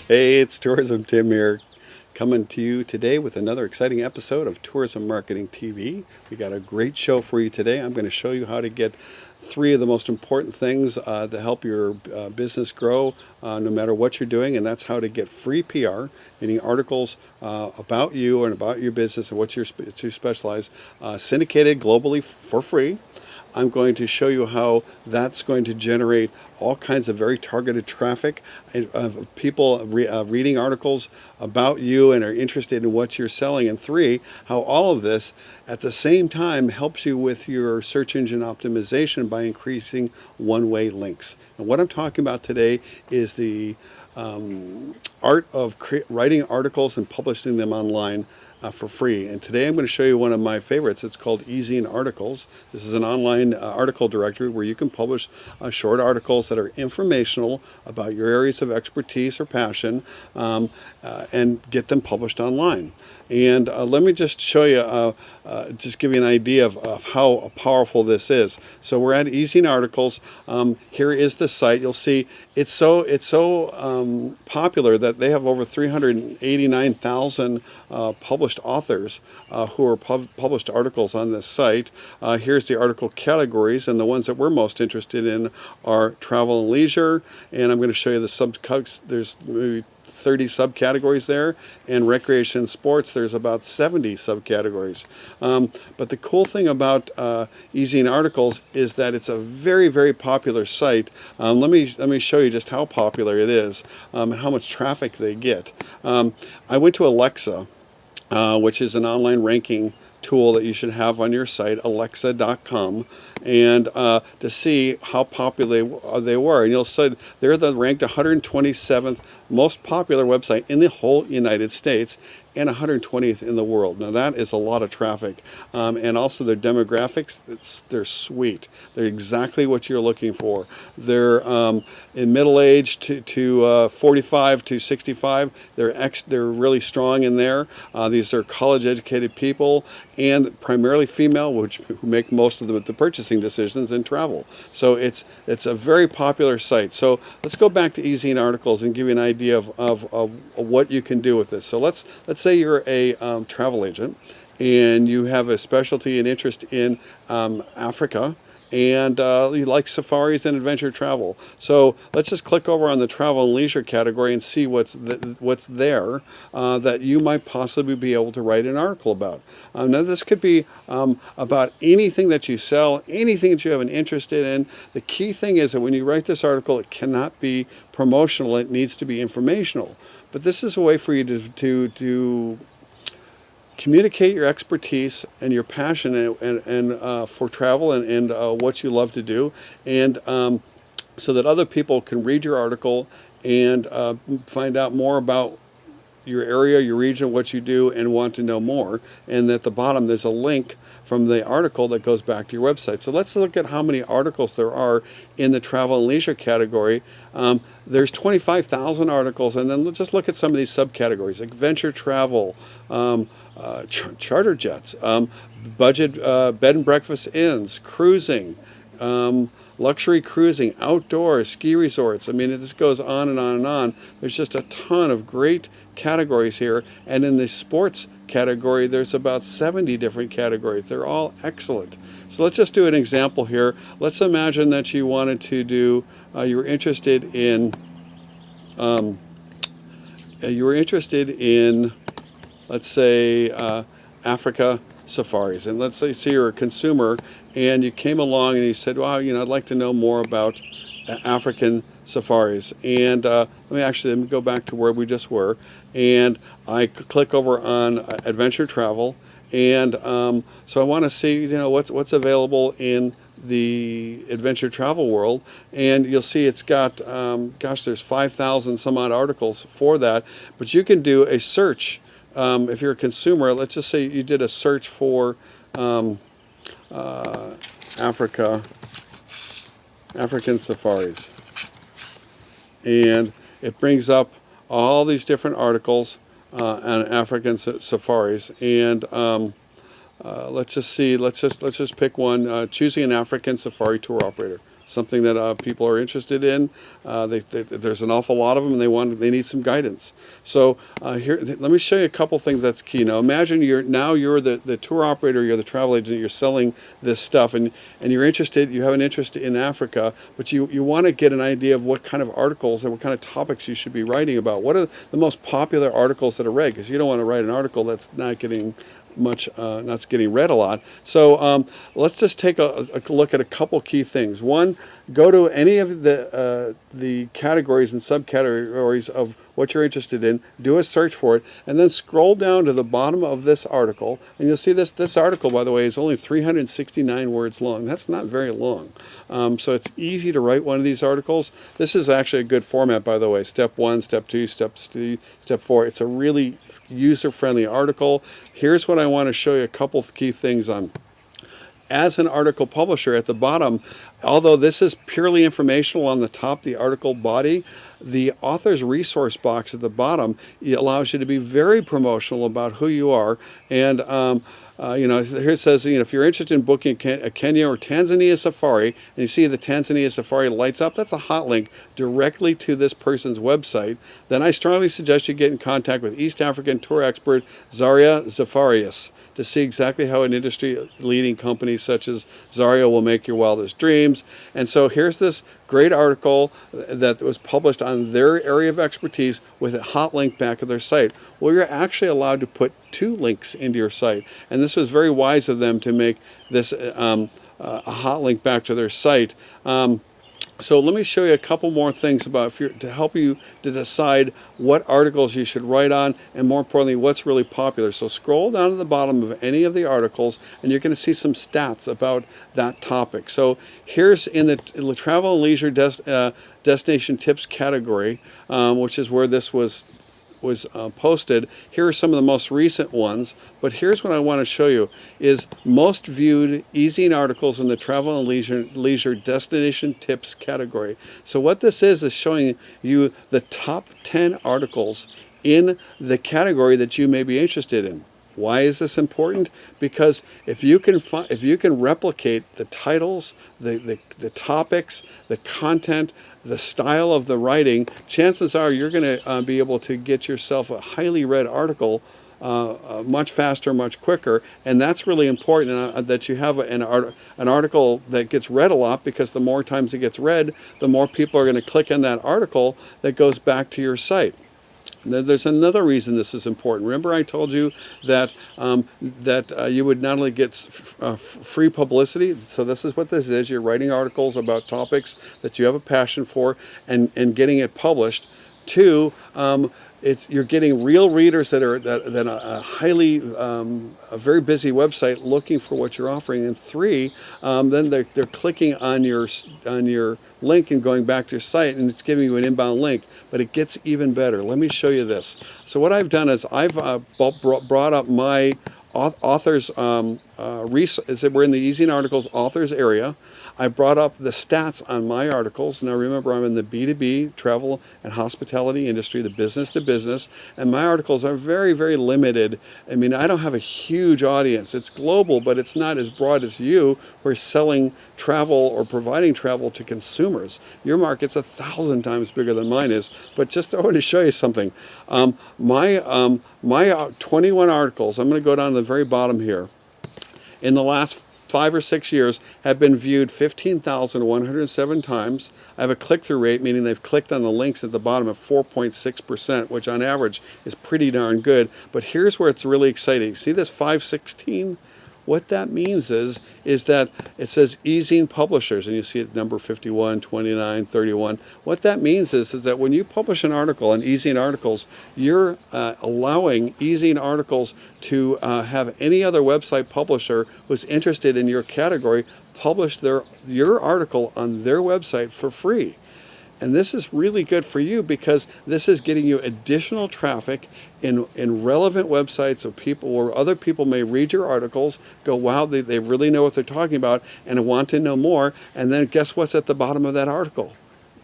Hey, it's Tourism Tim here, coming to you today with another exciting episode of Tourism Marketing TV. We got a great show for you today. I'm going to show you how to get three of the most important things to help your business grow no matter what you're doing, and that's how to get free PR, meaning articles about you and about your business and what you specialize, syndicated globally for free. I'm going to show you how that's going to generate all kinds of very targeted traffic of people reading articles about you and are interested in what you're selling. And three, how all of this at the same time helps you with your search engine optimization by increasing one-way links. And what I'm talking about today is the art of writing articles and publishing them online for free. And today I'm going to show you one of my favorites. It's called eZine Articles. This is an online article directory where you can publish short articles that are informational about your areas of expertise or passion and get them published online. And let me just show you, just give you an idea of how powerful this is. So we're at eZine Articles. Here is the site. You'll see it's so popular that they have over 389,000 published authors who are published articles on this site. Here's the article categories, and the ones that we're most interested in are travel and leisure. And I'm going to show you the there's maybe 30 subcategories there, and recreation and sports, there's about 70 subcategories. But the cool thing about eZine Articles is that it's a very, very popular site. Let me show you just how popular it is and how much traffic they get. I went to Alexa, which is an online ranking tool that you should have on your site, alexa.com, and to see how popular they were. And you'll see they're ranked 127th most popular website in the whole United States and 120th in the world. Now that is a lot of traffic. And also their demographics, they're sweet. They're exactly what you're looking for. They're in middle age to 45 to 65. They're really strong in there. These are college educated people and primarily female, who make most of the purchasing decisions in travel. So it's a very popular site. So let's go back to eZine Articles and give you an idea of what you can do with this. So let's say you're a travel agent and you have a specialty and interest in Africa, and you like safaris and adventure travel. So let's just click over on the travel and leisure category and see what's there that you might possibly be able to write an article about. Now this could be about anything that you sell, anything that you have an interest in. The key thing is that when you write this article, it cannot be promotional, it needs to be informational. But this is a way for you to communicate your expertise and your passion and for travel and what you love to do, and so that other people can read your article and find out more about your area, your region, what you do, and want to know more. And at the bottom there's a link from the article that goes back to your website. So let's look at how many articles there are in the travel and leisure category. There's 25,000 articles, and then let's just look at some of these subcategories: adventure travel, charter jets, budget bed and breakfast inns, cruising, luxury cruising, outdoors, ski resorts. I mean, this goes on and on and on. There's just a ton of great categories here. And in the sports category, there's about 70 different categories. They're all excellent. So let's just do an example here. Let's imagine that you wanted to do, you were interested in, let's say, Africa safaris. And let's say you're a consumer and you came along and you said, wow, I'd like to know more about African safaris. And let me go back to where we just were. And I click over on adventure travel. And so I want to see, what's available in the adventure travel world. And you'll see it's got, there's 5,000 some odd articles for that. But you can do a search. If you're a consumer, let's just say you did a search for African safaris, and it brings up all these different articles on African safaris. And let's just pick one: choosing an African safari tour operator. something that people are interested in. There's an awful lot of them, and they need some guidance. So here, let me show you a couple things that's key. Now imagine you're the tour operator, you're the travel agent, you're selling this stuff, and you have an interest in Africa, but you want to get an idea of what kind of articles and what kind of topics you should be writing about. What are the most popular articles that are read? Because you don't want to write an article that's not getting read a lot. So let's just take a look at a couple key things. One, go to any of the categories and subcategories of what you're interested in, do a search for it, and then scroll down to the bottom of this article, and you'll see this article, by the way, is only 369 words long. That's not very long. So it's easy to write one of these articles. This is actually a good format, by the way. Step 1, Step 2, Step 3, Step 4. It's a really user-friendly article. Here's what I want to show you a couple of key things on. As an article publisher at the bottom, although this is purely informational on the top, the article body, the author's resource box at the bottom allows you to be very promotional about who you are. And here it says, if you're interested in booking a Kenya or Tanzania safari, and you see the Tanzania safari lights up, that's a hot link directly to this person's website. Then I strongly suggest you get in contact with East African tour expert Zaria Zafarias to see exactly how an industry-leading company such as Zaria will make your wildest dreams. And so here's this great article that was published on their area of expertise with a hot link back of their site. Well, you're actually allowed to put 2 links into your site. And this was very wise of them to make this a hot link back to their site. So let me show you a couple more things to help you to decide what articles you should write on, and more importantly, what's really popular. So scroll down to the bottom of any of the articles, and you're going to see some stats about that topic. So here's in the travel and leisure destination tips category, which is where this was posted. Here are some of the most recent ones, but here's what I want to show you is most viewed e-zine articles in the travel and leisure destination tips category. So what this is showing you the top 10 articles in the category that you may be interested in. Why is this important? Because if you can replicate the titles, the topics, the content, the style of the writing, chances are you're going to be able to get yourself a highly read article much faster, much quicker. And that's really important that you have an article that gets read a lot, because the more times it gets read, the more people are going to click on that article that goes back to your site. There's another reason this is important. Remember I told you that you would not only get free publicity, so this is what this is. You're writing articles about topics that you have a passion for and getting it published. 2, you're getting real readers that are a very busy website looking for what you're offering. And 3, then they're clicking on your link and going back to your site, and it's giving you an inbound link. But it gets even better. Let me show you this. So what I've done is I've brought up my authors. We're in the e-zine articles authors area. I brought up the stats on my articles. Now remember, I'm in the B2B, travel and hospitality industry, the business to business, and my articles are very, very limited. I mean, I don't have a huge audience. It's global, but it's not as broad as you who are selling travel or providing travel to consumers. Your market's 1,000 times bigger than mine is. But just I want to show you something. My 21 articles, I'm going to go down to the very bottom here, in the last 5 or 6 years have been viewed 15,107 times. I have a click-through rate, meaning they've clicked on the links at the bottom, of 4.6%, which on average is pretty darn good. But here's where it's really exciting. See this 516? What that means is that it says e-zine publishers, and you see it number 51, 29, 31. What that means is that when you publish an article on e-zine articles, you're allowing e-zine articles to have any other website publisher who's interested in your category publish your article on their website for free. And this is really good for you, because this is getting you additional traffic in relevant websites of people where other people may read your articles, go, wow, they really know what they're talking about and want to know more. And then guess what's at the bottom of that article?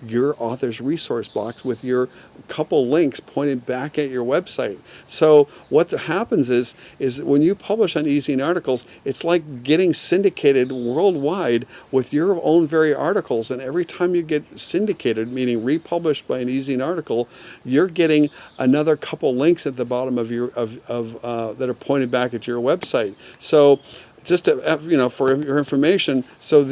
your author's resource box with your couple links pointed back at your website. So what happens is when you publish on eZine Articles, it's like getting syndicated worldwide with your own very articles. And every time you get syndicated, meaning republished by an eZine article, you're getting another couple links at the bottom of your that are pointed back at your website. So just to, for your information, so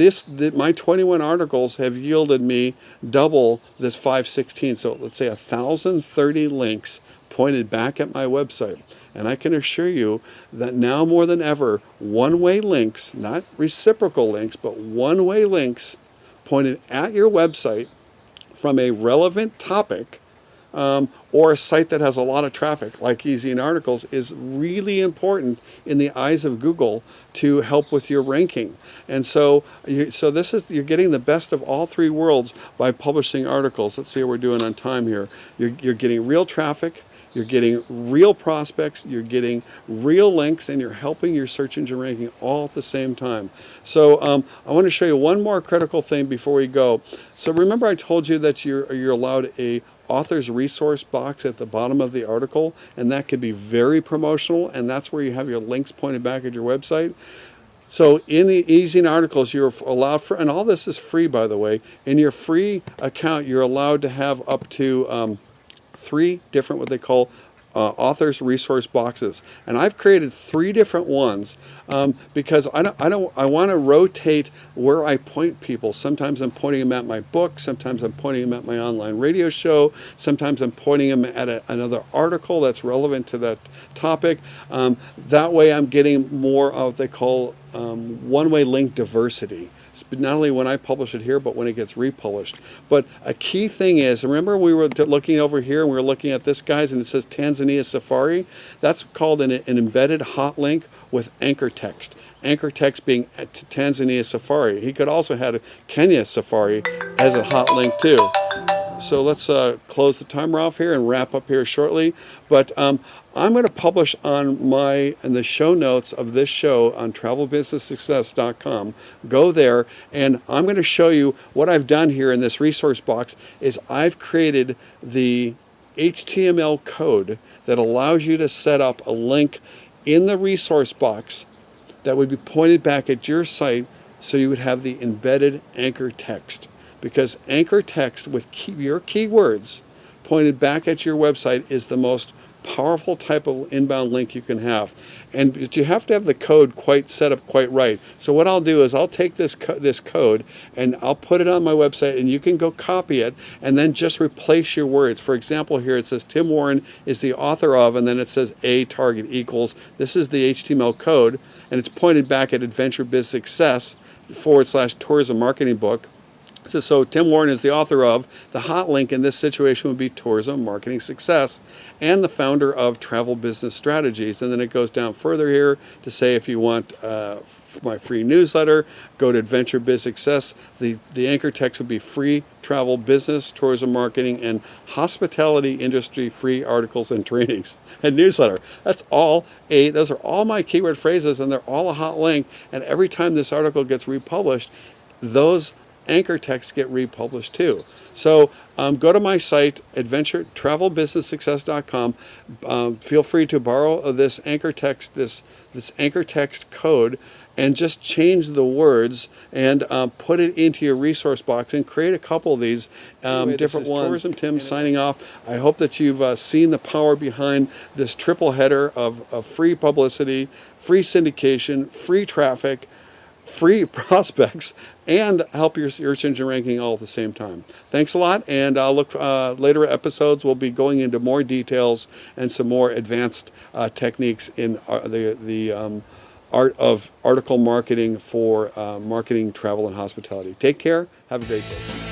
my 21 articles have yielded me double this 516. So let's say 1,030 links pointed back at my website. And I can assure you that now more than ever, one-way links, not reciprocal links, but one-way links pointed at your website from a relevant topic, or a site that has a lot of traffic, like eZine Articles, is really important in the eyes of Google to help with your ranking. And so, you're getting the best of all three worlds by publishing articles. Let's see how we're doing on time here. You're getting real traffic, you're getting real prospects, you're getting real links, and you're helping your search engine ranking all at the same time. So I want to show you one more critical thing before we go. So remember I told you that you're allowed a author's resource box at the bottom of the article, and that could be very promotional, and that's where you have your links pointed back at your website. So in the eZine Articles, you're allowed and all this is free, by the way, in your free account, you're allowed to have up to 3 different what they call author's resource boxes, and I've created 3 different ones because I want to rotate where I point people. Sometimes I'm pointing them at my book, sometimes I'm pointing them at my online radio show, sometimes I'm pointing them at another article that's relevant to that topic. That way I'm getting more of what they call one-way link diversity. But not only when I publish it here, but when it gets republished. But a key thing is, remember we were looking over here and we were looking at this guy's and it says Tanzania Safari? That's called an embedded hot link with anchor text. Anchor text being Tanzania Safari. He could also have Kenya Safari as a hot link too. So let's close the timer off here and wrap up here shortly. But I'm going to publish in the show notes of this show on travelbusinesssuccess.com. Go there, and I'm going to show you what I've done here in this resource box is I've created the HTML code that allows you to set up a link in the resource box that would be pointed back at your site, so you would have the embedded anchor text. Because anchor text with your keywords pointed back at your website is the most powerful type of inbound link you can have. But you have to have the code set up quite right. So what I'll do is I'll take this code and I'll put it on my website, and you can go copy it and then just replace your words. For example, here it says Tim Warren is the author of, and then it says a target equals. This is the HTML code, and it's pointed back at Adventure Biz Success / tourism marketing book. So Tim Warren is the author of. The hot link in this situation would be Tourism Marketing Success, and the founder of Travel Business Strategies. And then it goes down further here to say if you want my free newsletter, go to Adventure Biz Success. The anchor text would be free travel business, tourism marketing, and hospitality industry free articles and trainings and newsletter. Those are all my keyword phrases, and they're all a hot link. And every time this article gets republished, those anchor texts get republished too. So go to my site, travelbusinesssuccess.com. Feel free to borrow this anchor text, this anchor text code, and just change the words and put it into your resource box and create a couple of these different ones. Tourism Tim signing off. I hope that you've seen the power behind this triple header of free publicity, free syndication, free traffic, free prospects, and help your search engine ranking all at the same time. Thanks a lot, and I'll look later episodes. We'll be going into more details and some more advanced techniques in the art of article marketing for marketing, travel, and hospitality. Take care. Have a great day.